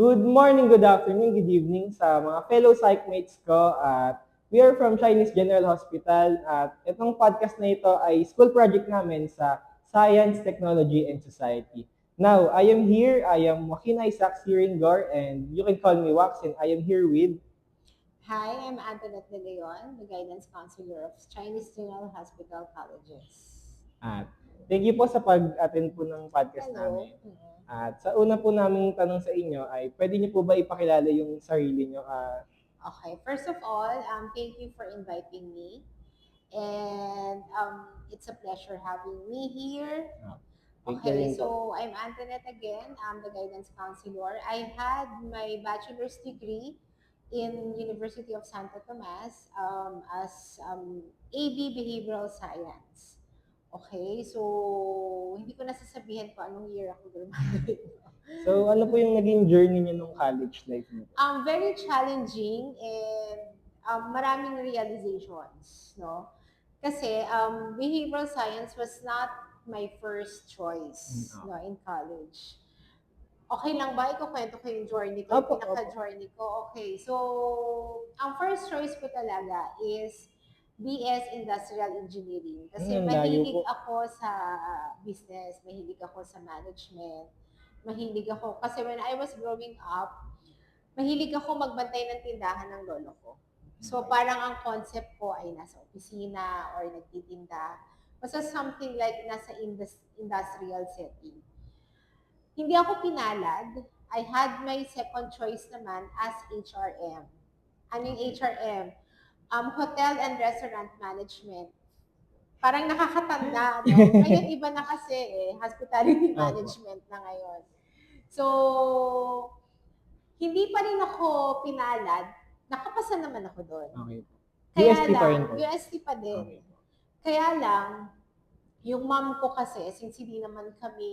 Good morning, good afternoon, good evening sa mga fellow psychmates ko. At we are from Chinese General Hospital. At itong podcast na ito ay school project namin sa Science, Technology, and Society. Now, I am here. I am Joaquin Isaac Siringor, and you can call me Wax, and I am here with... Hi, I'm Antoinette De Leon, the guidance counselor of Chinese General Hospital Colleges. At thank you po sa pag-attend po ng podcast Hello. namin. At sa una po naming tanong sa inyo ay pwede niyo po ba ipakilala yung sarili niyo? Okay, first of all, thank you for inviting me. And it's a pleasure having me here. Thank you Okay, rin po. so I'm Antoinette again. I'm the guidance counselor. I had my bachelor's degree in University of Santo Tomas as AB Behavioral Science. Okay, so hindi ko nasasabihin ko anong year ako graduate. So ano po yung naging journey niyo nung college life niyo? Very challenging and maraming realizations, no? Kasi behavioral science was not my first choice, no, in college. Okay lang ba? Ikukwento ko yung journey ko, Opo, yung pinaka-journey ko. Okay, so ang first choice ko talaga is BS Industrial Engineering. Kasi Layo mahilig po. ako sa business, mahilig ako sa management, mahilig ako, kasi when I was growing up, mahilig ako magbantay ng tindahan ng lolo ko. So parang ang concept ko ay nasa opisina or nagtitinda. Basta something like nasa industrial setting. Hindi ako pinalad. I had my second choice naman as HRM. Ano yung HRM? Hotel and Restaurant Management. Parang nakakatanda, no? Ngayon iba na kasi hospitality management na ngayon. So, hindi pa rin ako pinalad. Nakapasa naman ako doon. Okay. Kaya UST pa rin lang, po. UST pa din. Okay. Kaya lang, yung mom ko kasi, since hindi naman kami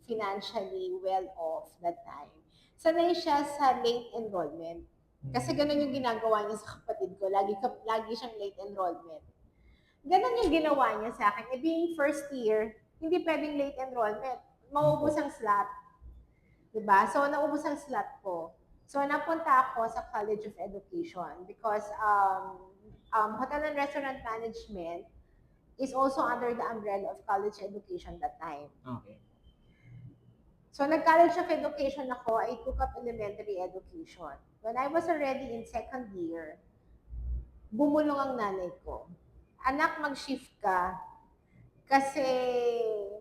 financially well off that time, sanay siya sa late enrollment. Kasi ganun yung ginagawa niya sa kapatid ko. Lagi siyang late enrollment. Ganun yung ginawa niya sa akin. Being first year, hindi pwedeng late enrollment. Maubos ang slot. Diba? So, naubos ang slot ko. So, napunta ako sa College of Education because Hotel and Restaurant Management is also under the umbrella of college education that time. Okay. So, nag-college of education ako, I took up elementary education. When I was already in second year, bumulong ang nanay ko. Anak, mag-shift ka kasi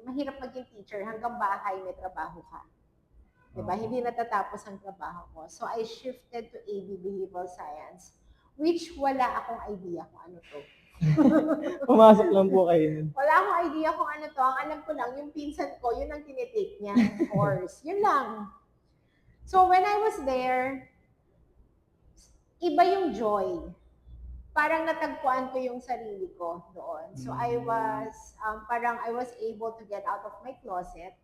mahirap maging teacher. Hanggang bahay, may trabaho ka. Diba? Hindi natatapos ang trabaho ko. So, I shifted to AB Behavioral Science, which wala akong idea kung ano to. Pumasok lang po kayo. Wala akong idea kung ano to. Ang alam ko lang, yung pinsan ko, yun ang tinitake niya course. Yun lang. So, when I was there, iba yung joy. Parang natagpuan ko yung sarili ko doon. So, I was able to get out of my closet,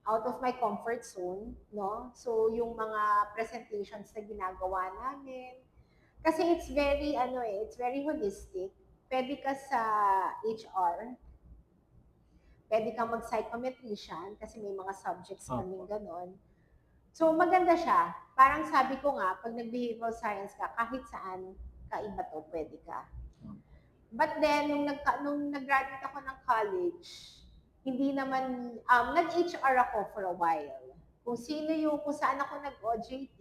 out of my comfort zone, no? So, yung mga presentations na ginagawa namin, kasi it's very holistic. Pwede ka sa HR, pwede kang mag-psychometrician kasi may mga subjects kaming ganon. So, maganda siya. Parang sabi ko nga, pag nag-behavioral science ka, kahit saan kaiba to, pwede ka. But then, nung nag-graduate ako ng college, hindi naman, nag-HR ako for a while. Kung saan ako nag-OJT,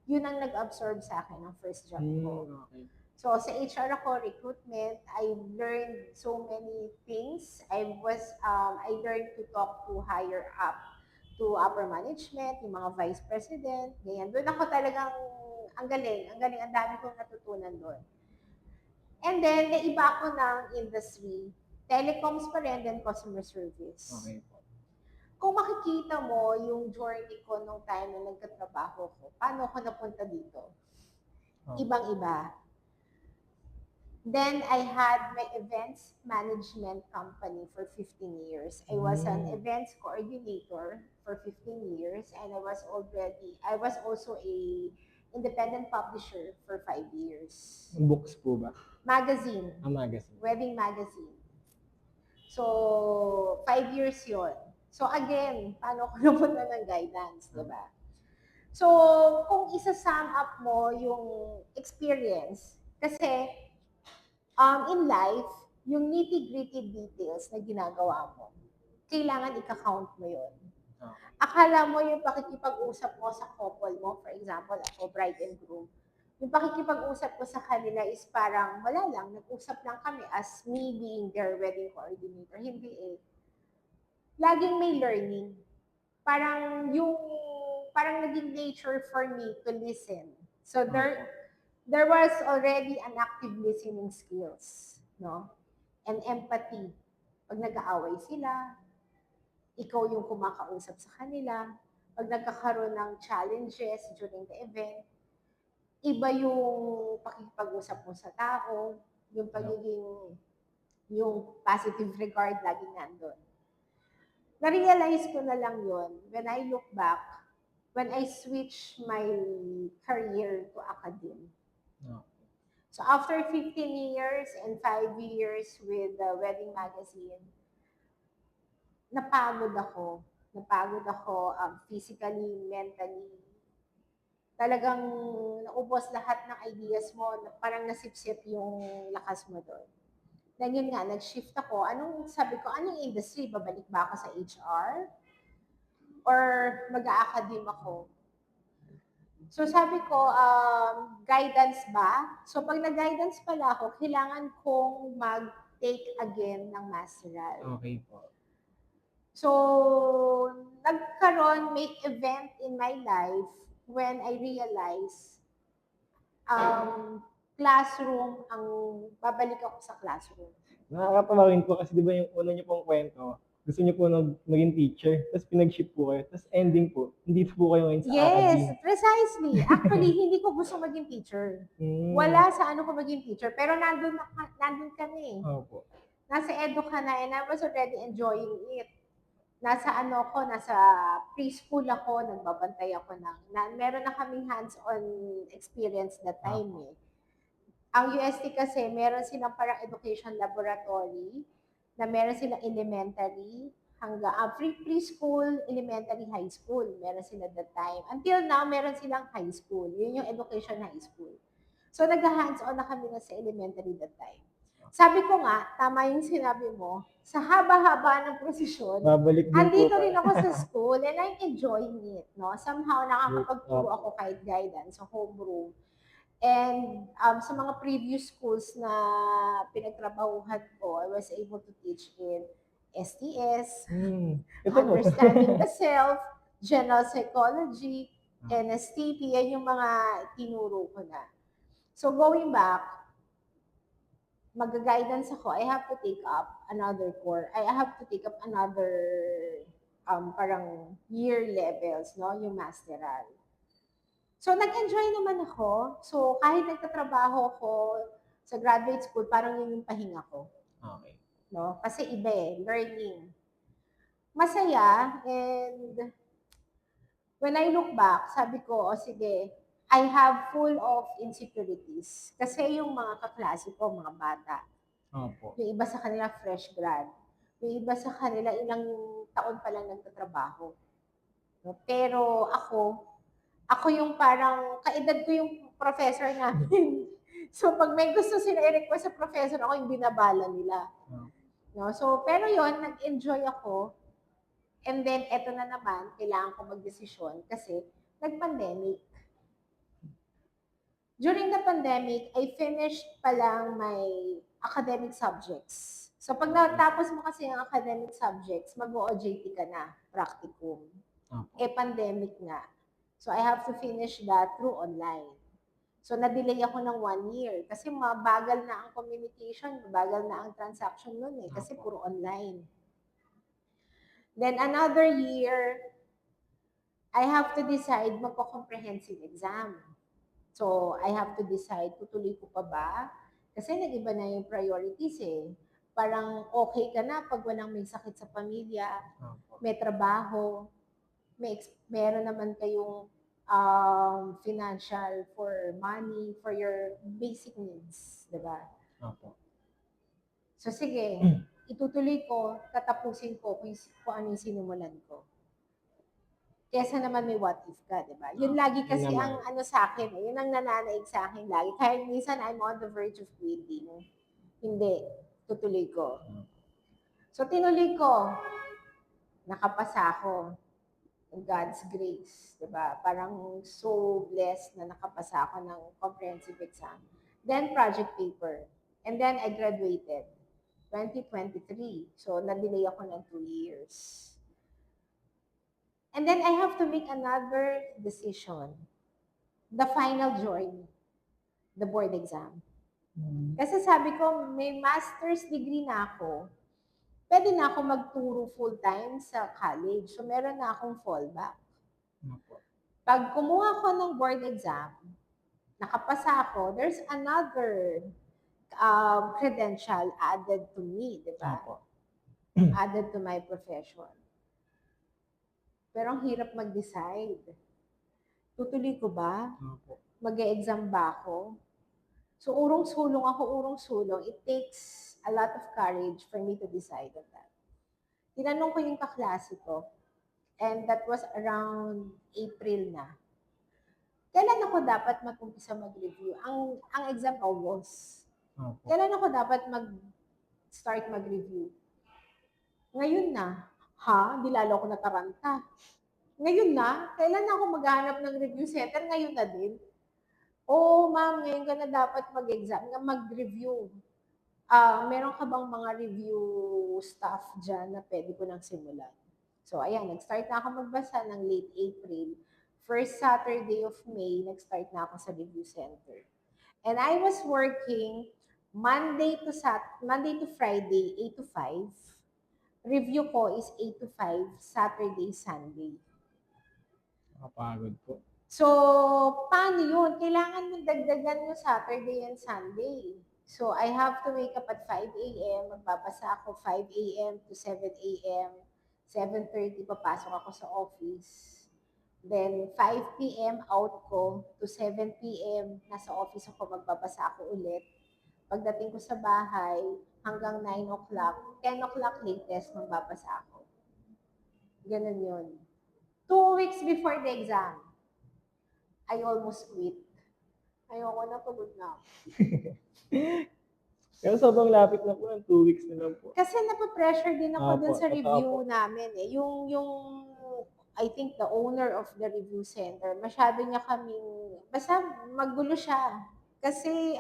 yun ang nag-absorb sa akin ng first job ko. Okay. So, sa HR ako, recruitment, I learned so many things. I learned to talk to higher up, to upper management, yung mga vice president, ganyan. Doon ako talagang, ang galing, ang dami kong natutunan doon. And then, naiba ako ng industry. Telecoms pa rin, then customer service. Okay. Kung makikita mo yung journey ko nung time na nagkatrabaho ko, paano ako napunta dito? Ibang-iba. Then I had my events management company for 15 years. I was an events coordinator for 15 years, and I was also a independent publisher for 5 years. Books po ba? Magazine. Magazine. Wedding magazine. So, 5 years yon. So again, paano ko napunta ng guidance, di ba? So, kung isa-sum up mo yung experience, kasi in life, yung nitty-gritty details na ginagawa mo, kailangan ika-count mo yun. Akala mo yung pakikipag-usap mo sa couple mo, for example, ako, bride and groom, yung pakikipag-usap ko sa kanila is parang wala lang, nag-usap lang kami as me being their wedding coordinator. Hindi eh. Laging may learning. Parang naging nature for me to listen. So there was already an active listening skills, no? And empathy. Pag nag-aaway sila, ikaw yung kumakausap sa kanila. Pag nagkakaroon ng challenges during the event, iba yung pakikipag-usap mo sa tao, yung pagiging, yung positive regard laging nandun. Na-realize ko na lang yun when I look back, when I switched my career to academe. So after 15 years and 5 years with the Wedding Magazine, napagod ako. Napagod ako physically, mentally. Talagang naubos lahat ng ideas mo, parang nasipsip yung lakas mo doon. Then yun nga, nag-shift ako. Sabi ko, anong industry? Babalik ba ako sa HR? Or mag-a-academe ako? So sabi ko, guidance ba? So pag nag-guidance pala ako, kailangan kong mag-take again ng masteral. Okay po. So, may event in my life when I realized classroom, babalik ako sa classroom. Nakakatawa rin po kasi di ba yung una niyo pong kwento, gusto niyo po maging teacher, tapos pinag-ship po kayo, tapos ending po, hindi po kayo ngayon sa Yes, academe. precisely. Actually, hindi ko gusto maging teacher. Wala sa ano ko maging teacher, pero nandun ka na eh. Opo. Nasa edu ka na and I was already enjoying it. Nasa preschool ako, nagbabantay ako meron na kaming hands-on experience that time eh. Ang UST kasi, meron silang parang education laboratory, na meron silang elementary, hanggang preschool, elementary, high school. Meron sila that time. Until now, meron silang high school. Yun yung education high school. So, nag-hands-on na kami na sa elementary that time. Sabi ko nga, tama yung sinabi mo, sa haba-haba ng prosesyon, andito rin ako sa school and I'm enjoying it. No? Somehow, nakakapagturo ako kahit guidance sa homeroom. And sa mga previous schools na pinagtrabahuhan ko, I was able to teach in STS, Understanding the Self, General Psychology, NSTP, yan yung mga tinuro ko na. So going back, mag-guidance ako, I have to take up another parang year levels, no, yung masteral. So, nag-enjoy naman ako. So, kahit nagtatrabaho ako sa graduate school, parang yun yung pahinga ko. Okay. No? Kasi iba eh, learning. Masaya, and when I look back, sabi ko, sige, I have full of insecurities. Kasi yung mga kaklase ko, mga bata. Opo. Yung iba sa kanila fresh grad. Yung iba sa kanila ilang taon pa lang nagtatrabaho. No? Pero ako yung parang, kaedad ko yung professor namin. So, pag may gusto sila i-request sa professor, ako yung binabala nila. No? So, pero yon nag-enjoy ako. And then, eto na naman, kailangan ko magdesisyon kasi nag-pandemic. During the pandemic, I finished pa lang my academic subjects. So, pag natapos mo kasi ang academic subjects, mag-OJT ka na, practicum. Pandemic nga. So, I have to finish that through online. So, na-delay ako ng 1 year kasi mabagal na ang communication, mabagal na ang transaction nun eh, kasi puro online. Then, another year, I have to decide magpo-comprehensive exam. So, I have to decide, tutuloy ko pa ba? Kasi nag-iba na yung priorities eh. Parang okay ka na pag walang may sakit sa pamilya, may trabaho, meron naman kayong financial for money, for your basic needs, diba? Opo. So sige, itutuloy ko, tatapusin ko kung ano yung sinimulan ko. kesa naman may what if ka, di ba? Yun lagi Yun kasi naman. ang ano sa akin, yun ang nananaig sa akin lagi. Kahit minsan I'm on the verge of quitting. Hindi, tutuloy ko. So tinuloy ko, nakapasa ako. God's grace, 'di ba? Parang so blessed na nakapasa ako ng comprehensive exam. Then project paper. And then I graduated 2023. So na-delay ako ng 2 years. And then I have to make another decision. The final journey, the board exam. Kasi sabi ko, may master's degree na ako. Pwede na ako magturo full-time sa college. So meron na akong fallback. Pag kumuha ko ng board exam, nakapasa ako, there's another credential added to me, di ba? Added to my profession. Pero ang hirap mag-decide. Tutuloy ko ba? Mag-e-exam ba ako? So, urong-sulong ako, urong-sulong. It takes a lot of courage for me to decide on that. Tinanong ko yung kaklase ko, and that was around April na. Kailan ako dapat mag-umpisa mag-review? Ang exam August. Kailan ako dapat mag-start mag-review? Ngayon na. Ha? Di lalo ako nataranta. Ngayon na? Kailan na ako maghanap ng review center? Ngayon na din. Oo, ma'am, ngayon ka na dapat mag-exam, mag-review. Meron ka bang mga review stuff dyan na pwede ko nang simulan? So, ayan, nag-start na ako magbasa ng late April. First Saturday of May, nag-start na ako sa review center. And I was working Monday to Friday, 8 to 5. Review ko is 8 to 5, Saturday, Sunday. Nakapagod po. So, paano yun? Kailangan mong dagdagan yung Saturday and Sunday. So, I have to wake up at 5 a.m. Magbabasa ako 5 a.m. to 7 a.m. 7:30 papasok ako sa office. Then, 5 p.m. out ko to 7 p.m. nasa office ako, magbabasa ako ulit. Pagdating ko sa bahay, hanggang 9 o'clock, 10 o'clock latest, magbabasa ako. Ganun yun. 2 weeks before the exam, I almost quit. Ayoko na, pagod na ako. Pero sobrang lapit na po ng 2 weeks na lang po. Kasi napapressure din ako dun sa Totoo review po. namin eh. Yung, I think the owner of the review center, masyado niya kaming, basta magulo siya. Kasi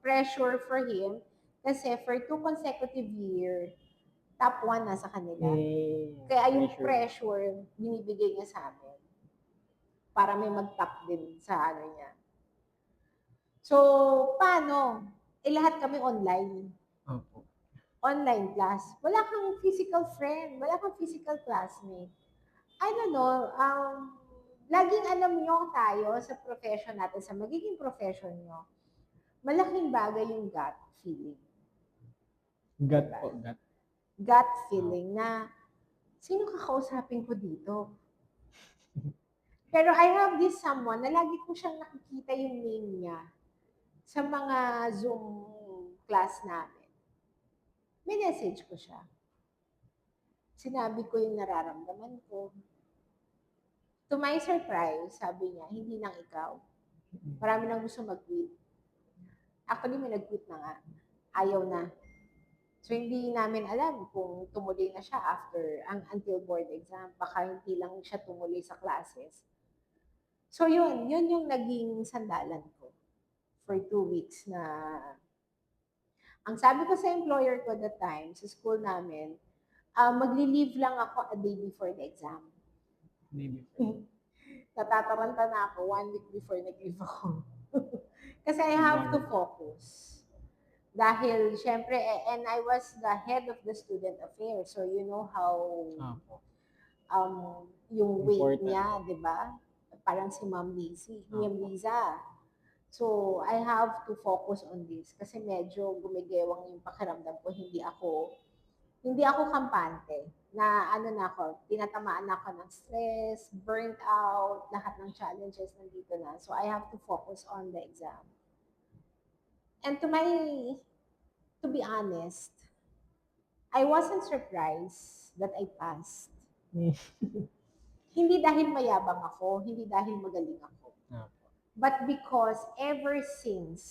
pressure for him. Kasi for 2 consecutive years, top 1 na sa kanila. Kaya yung pressure, binibigay niya sa amin. Para may mag-top din sa ano niya. So, paano? Lahat kami online. Opo. Online class. Wala kang physical friend. Wala kang physical classmate. I don't know, laging alam nyo tayo sa profession natin, sa magiging profession nyo, malaking bagay yung gut feeling. Gut po, gut. Gut feeling na, sino kakausapin ko dito? Pero I have this someone na lagi ko siyang nakikita yung name niya sa mga Zoom class namin. Minessage ko siya. Sinabi ko yung nararamdaman ko. To my surprise, sabi niya, hindi nang ikaw. Marami nang gusto mag-quit. Actually, may nag-quit na nga. Ayaw na. So, hindi namin alam kung tumuloy na siya until board exam. Baka hindi lang siya tumuloy sa classes. So, yun yung naging sandalan ko for 2 weeks na ang sabi ko sa employer ko that time, sa school namin, magli-leave lang ako a day before the exam. Natataranta na ako 1 week before nag-leave ako. Kasi I have to focus. Dahil, syempre, and I was the head of the student affairs. So, you know how yung weight niya, di ba? Parang si Ma'am Liza. So, I have to focus on this kasi medyo gumigewang yung pakiramdam ko. Hindi ako kampante na tinatamaan na ako ng stress, burnt out, lahat ng challenges nandito na. So, I have to focus on the exam. And to be honest, I wasn't surprised that I passed. Hindi dahil mayabang ako, hindi dahil magaling ako. But because ever since,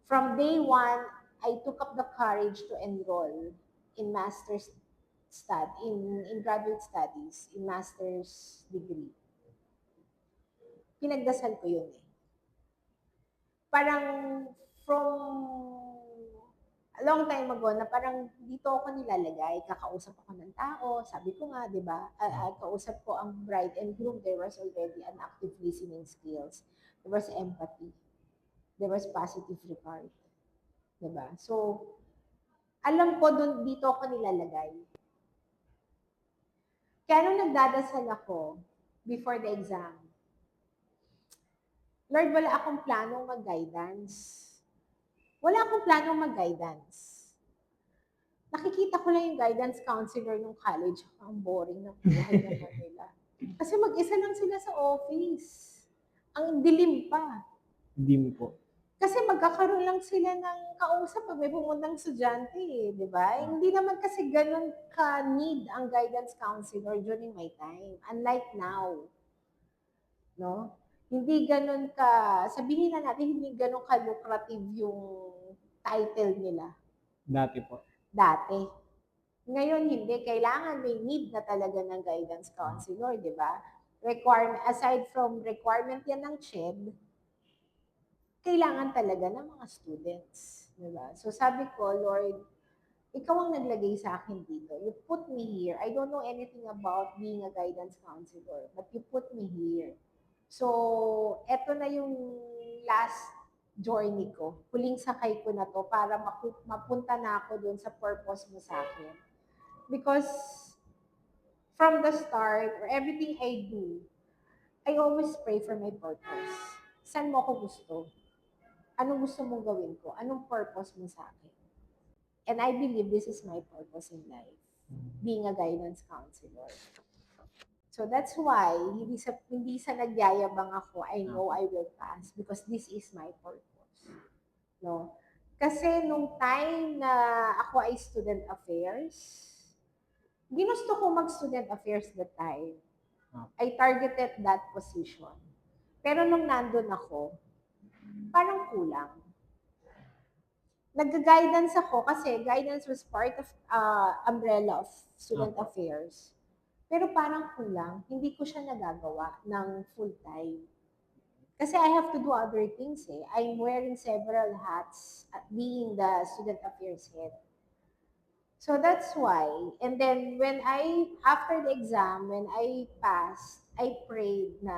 from day one, I took up the courage to enroll in in graduate studies, in master's degree. Pinagdasal ko yun eh. Parang from a long time ago na parang dito ako nilalagay, kakausap ako ng tao, sabi ko nga, di ba, kausap ko ang bride and groom, there was already an active listening skills, there was empathy, there was positive regard. Di ba? So, alam ko dito ako nilalagay. Kaya nung nagdadasal ako before the exam, Lord, wala akong planong mag-guidance. Wala akong planong mag-guidance. Nakikita ko lang yung guidance counselor ng college. Ang boring ng buhay naman nila. Kasi mag-isa lang sila sa office. Ang dilim pa. Dim po. Kasi magkakaroon lang sila ng kausap pag may pumuntang estudyante, di ba? Hindi naman kasi ganun ka-need ang guidance counselor during my time. Unlike now. No? Hindi ganun ka, sabihin na natin, hindi ganun ka-lucrative yung title nila. Dati po. Dati. Ngayon, hindi. Kailangan may need na talaga ng guidance counselor, di ba? Aside from requirement yan ng CHED, kailangan talaga ng mga students. Diba? So sabi ko, Lord, ikaw ang naglagay sa akin dito. You put me here. I don't know anything about being a guidance counselor, but you put me here. So, eto na yung last journey ko. Huling sakay ko na to para mapunta na ako dun sa purpose mo sa akin. Because from the start, or everything I do, I always pray for my purpose. Saan mo ako gusto? Anong gusto mong gawin ko? Anong purpose mo sa akin? And I believe this is my purpose in life, being a guidance counselor. So that's why, hindi sa nagyayabang ako, I know I will pass because this is my purpose. No? Kasi nung time na ako ay student affairs, ginusto ko mag-student affairs that time. I targeted that position. Pero nung nandun ako, parang kulang. Nag-guidance ako kasi guidance was part of umbrella of student affairs. Pero parang kulang, hindi ko siya nagagawa ng full-time. Kasi I have to do other things eh. I'm wearing several hats at being the student affairs head. So that's why. And then after the exam, when I passed, I prayed na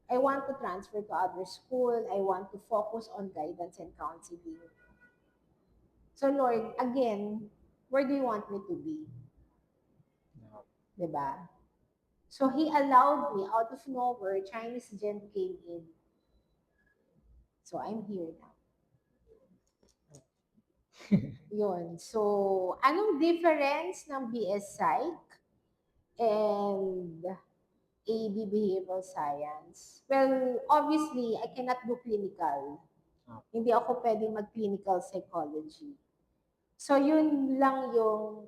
I want to transfer to other school. I want to focus on guidance and counseling. So Lord, again, where do you want me to be? Diba? So He allowed me, out of nowhere, Chinese Gen came in. So I'm here now. Yun. So, anong difference ng BS Psych and AB Behavioral Science? Well, obviously, I cannot do clinical. Hindi ako pwedeng mag-clinical psychology. So, yun lang yung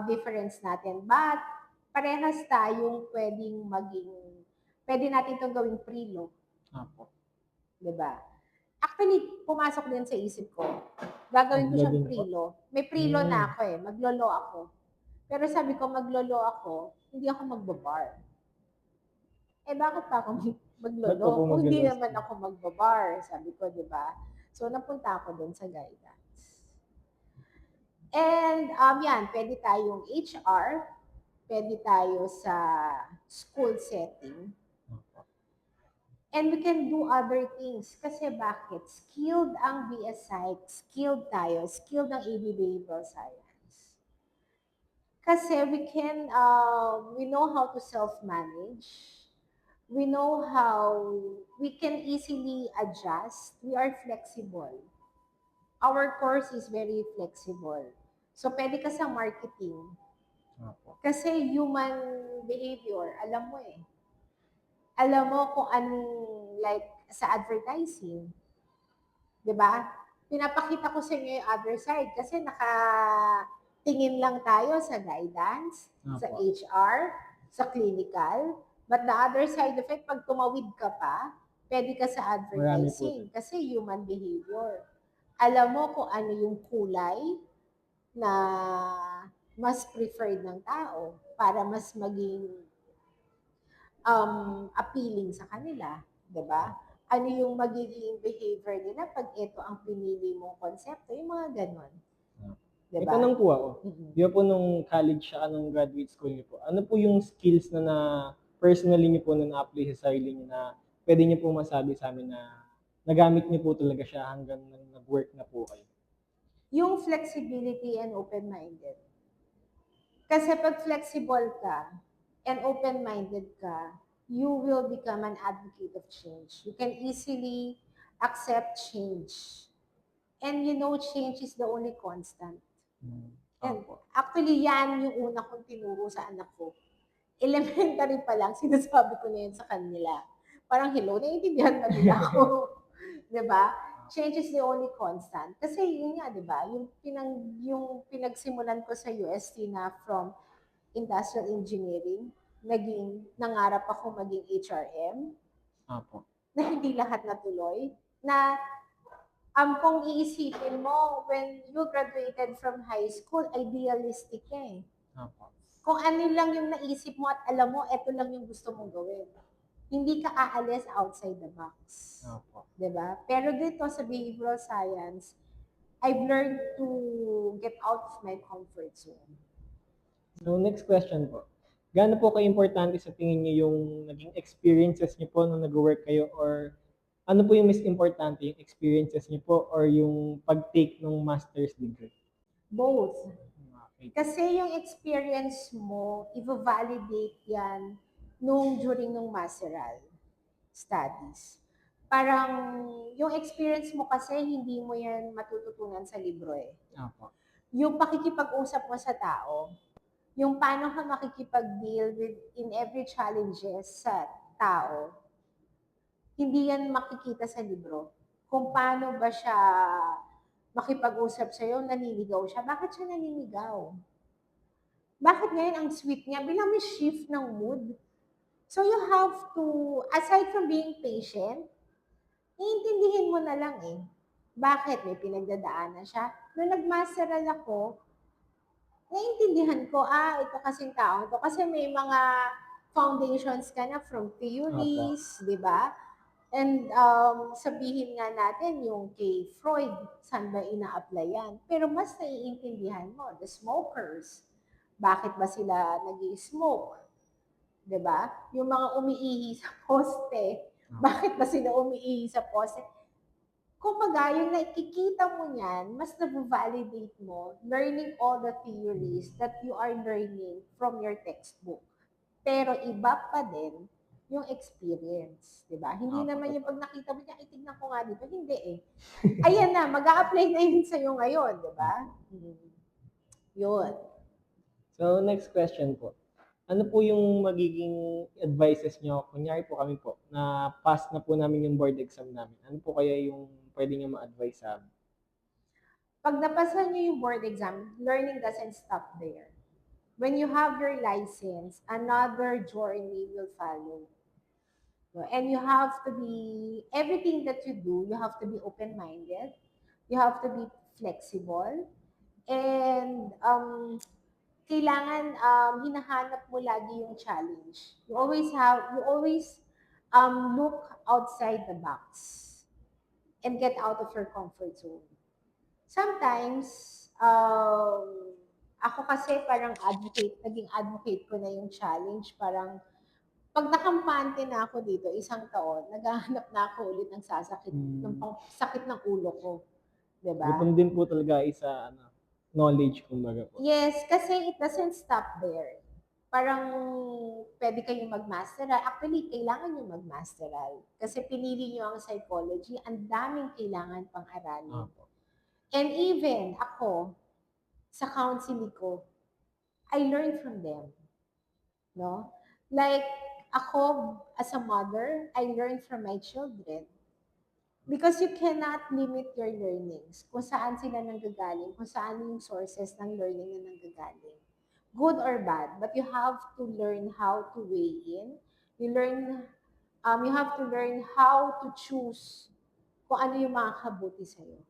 difference natin. But, parehas tayong pwede natin itong gawing pre-law. Diba? Actually, pumasok din sa isip ko. Gagawin ko siyang pre-law. May pre-law na ako eh. Maglo-law ako. Pero sabi ko, maglo-law ako, hindi ako magbabar. Eh, bakit pa ako maglo-law? Kung hindi naman ako magbabar, sabi ko, di ba? So, napunta ako dun sa guidance. And, yan, pwede tayong HR, pwede tayo sa school setting, and we can do other things. Kasi bakit? Skilled ang BS Psych, skilled tayo, skilled ang AB Behavioral Science. Kasi we know how to self-manage. We know how we can easily adjust. We are flexible. Our course is very flexible. So, pwede ka sa marketing. Kasi human behavior, alam mo eh. Alam mo kung anong, like, sa advertising. Diba? Pinapakita ko sa inyo yung other side kasi nakatingin lang tayo sa guidance, sa HR, sa clinical. But the other side of it, pag tumawid ka pa, pwede ka sa Marami po advertising kasi human behavior. Alam mo kung ano yung kulay na mas preferred ng tao para mas maging appealing sa kanila, 'di ba? Ano yung magiging behavior nila pag ito ang pinili mong konsepto, yung mga ganon. May 'Di ba? tanong po ako. Mm-mm. Di ba po nung college siya, nung graduate school niyo po, ano po yung skills na personally niyo po na na-apply sa sarili niyo na pwede niyo po masabi sa amin na nagamit niyo po talaga siya hanggang nag-work na po kayo? Yung flexibility and open-minded. Kasi pag flexible ka and open-minded ka, you will become an advocate of change. You can easily accept change. And you know, change is the only constant. And Opo. actually, yan yung una kong tinuro sa anak ko. Elementary pa lang, sinasabi ko na yun sa kanila. Parang, hello, naiintindihan ba nila ako? 'Di ba? Change is the only constant. Kasi yun nga, 'di ba? Yung pinagsimulan ko sa UST na from industrial engineering, nangarap ako maging HRM, Opo. na hindi lahat natuloy, na kung iisipin mo, when you graduated from high school, idealistic ka eh. Opo. Kung ano lang yung naisip mo at alam mo, eto lang yung gusto mong gawin. Hindi ka aalis outside the box. Opo. 'Di ba? Pero dito sa behavioral science, I've learned to get out of my comfort zone. So next question po. Gaano po kayo-importante sa tingin niyo yung naging experiences niyo po nung nag-work kayo, or ano po yung mas importante, yung experiences niyo po or yung pag-take ng master's degree? Both. Okay. Kasi yung experience mo, i-validate yan during nung masteral studies. Parang yung experience mo kasi hindi mo yan matututunan sa libro eh. Opo. Yung pakikipag-usap mo sa tao, yung paano ka makikipag-deal with in every challenges sa tao, hindi yan makikita sa libro. Kung paano ba siya makipag-usap sa'yo, naninigaw siya. Bakit siya naninigaw? Bakit ngayon ang sweet niya? Bilang may shift ng mood. So you have to, aside from being patient, iintindihin mo na lang eh. Bakit? May pinagdadaanan siya. Nung nag-masteral ako, naiintindihan ko, ito kasing tao to. Kasi may mga foundations ka na from theories, di ba? And sabihin nga natin yung kay Freud, saan ba ina-apply yan? Pero mas naiintindihan mo, the smokers. Bakit ba sila nag-i-smoke? 'Di ba? Yung mga umiihi sa poste, bakit ba sila umiihi sa poste? Kumbaga, yung nakikita mo niyan, mas na-validate mo learning all the theories that you are learning from your textbook. Pero iba pa din yung experience, 'di ba? Hindi naman yung pag nakita mo niya, tignan ko nga dito, hindi eh. Ayan na, mag-a-apply na yun sa'yo ngayon, 'di ba? Yun. So next question po. Ano po yung magiging advices nyo? Kunyari po kami po, na pass na po namin yung board exam namin. Ano po kaya yung pwede nyo ma-advise sa amin? Pag napasa niyo yung board exam, learning doesn't stop there. When you have your license, another journey will follow. And you have to be, everything that you do, you have to be open-minded. You have to be flexible. And kailangan hinahanap mo lagi yung challenge. You always look outside the box and get out of your comfort zone. Sometimes, ako kasi parang naging advocate ko na yung challenge. Parang, pag nakampante na ako dito, isang taon, naghahanap na ako ulit ng sakit ng ulo ko. Diba? Gutom din po talaga isa knowledge, kumbaga po. Yes, kasi it doesn't stop there. Parang pwede kayong mag-masteral. Actually, kailangan nyo mag-masteral. Kasi pinili nyo ang psychology, ang daming kailangan pang aralin. Opo. And even ako, sa counseling ko, I learned from them. No? Like, ako, as a mother, I learned from my children. Because you cannot limit your learnings kung saan sila nanggagaling, kung saan yung sources ng learning na nanggagaling. good or bad, but you have to learn how to weigh in. You have to learn how to choose kung ano yung makakabuti sa'yo.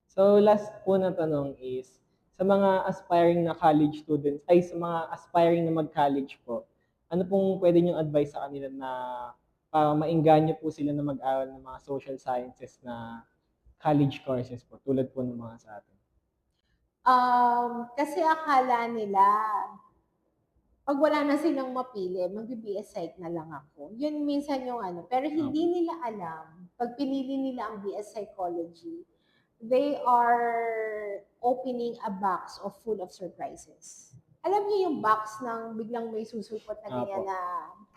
So last po na tanong is, sa mga aspiring na college students, ay sa mga aspiring na mag-college po, ano pong pwede niyong advice sa kanila na para maengganyo po sila na mag-aral ng mga social sciences na college courses po, tulad po ng mga sa atin? Kasi akala nila, pag wala na silang mapili, mag-BS Psych na lang ako. Yun minsan yung ano. Pero hindi nila alam, pag pinili nila ang BS Psychology, they are opening a box of full of surprises. Alam niyo yung box ng biglang may susulpot na ganyan Apo. na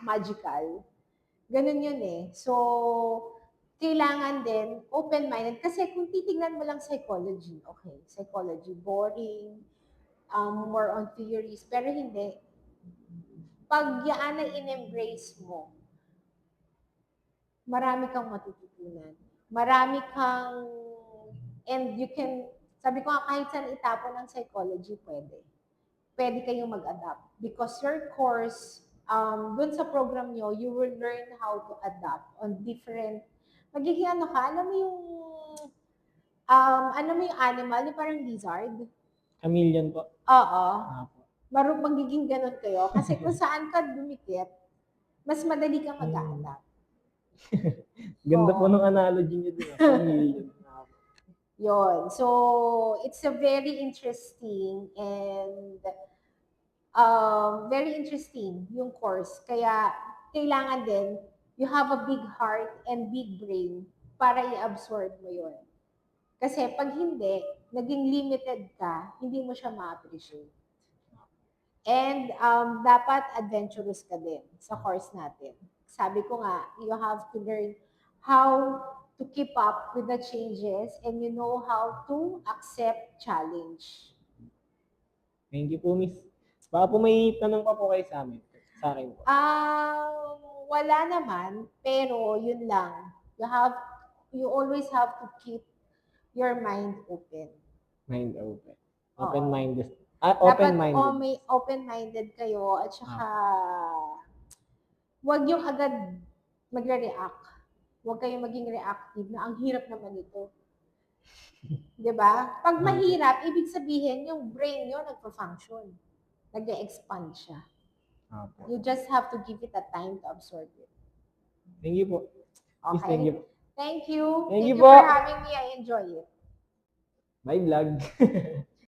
magical? Ganun yun eh. So, kailangan din open-minded. Kasi kung titignan mo lang psychology, okay, psychology, boring, more on theories, pero hindi. Pag yan ay in-embrace mo, marami kang matututunan. Marami kang, and you can, sabi ko nga, kahit saan itapon ng psychology, pwede. Pwede kayong mag-adapt. Because your course, dun sa program nyo, you will learn how to adapt on different, magiging ano ka, ano mo yung animal, yung parang lizard. Chameleon po. Oo. Apo. Magiging ganun kayo. Kasi kung saan ka dumikit, mas madali kang mag-adapt. Ganda po Oo. ng analogy niyo din. Chameleon. Apo. Yun. So, it's a very interesting and very interesting yung course. Kaya, kailangan din, you have a big heart and big brain para i-absorb mo yun. Kasi pag hindi, naging limited ka, hindi mo siya ma-appreciate. And dapat adventurous ka din sa course natin. Sabi ko nga, you have to learn how to keep up with the changes and you know how to accept challenge. Thank you po, Miss. Baka po may tanong pa po kayo sa amin. Sa akin po. Wala naman, pero yun lang. You always have to keep your mind open. Mind open. Oo. Open-minded. Dapat Open-minded. open-minded kayo at saka huwag yung agad magre-react. Huwag kayong maging reactive na ang hirap naman ito. 'Di ba? Pag mahirap, ibig sabihin yung brain nyo nagpo-function. Nag-expand siya. Apo. You just have to give it a time to absorb it. Thank you po. Miss, Okay? thank you po. Thank you. Thank you for po. having me. I enjoy it. Bye, vlog.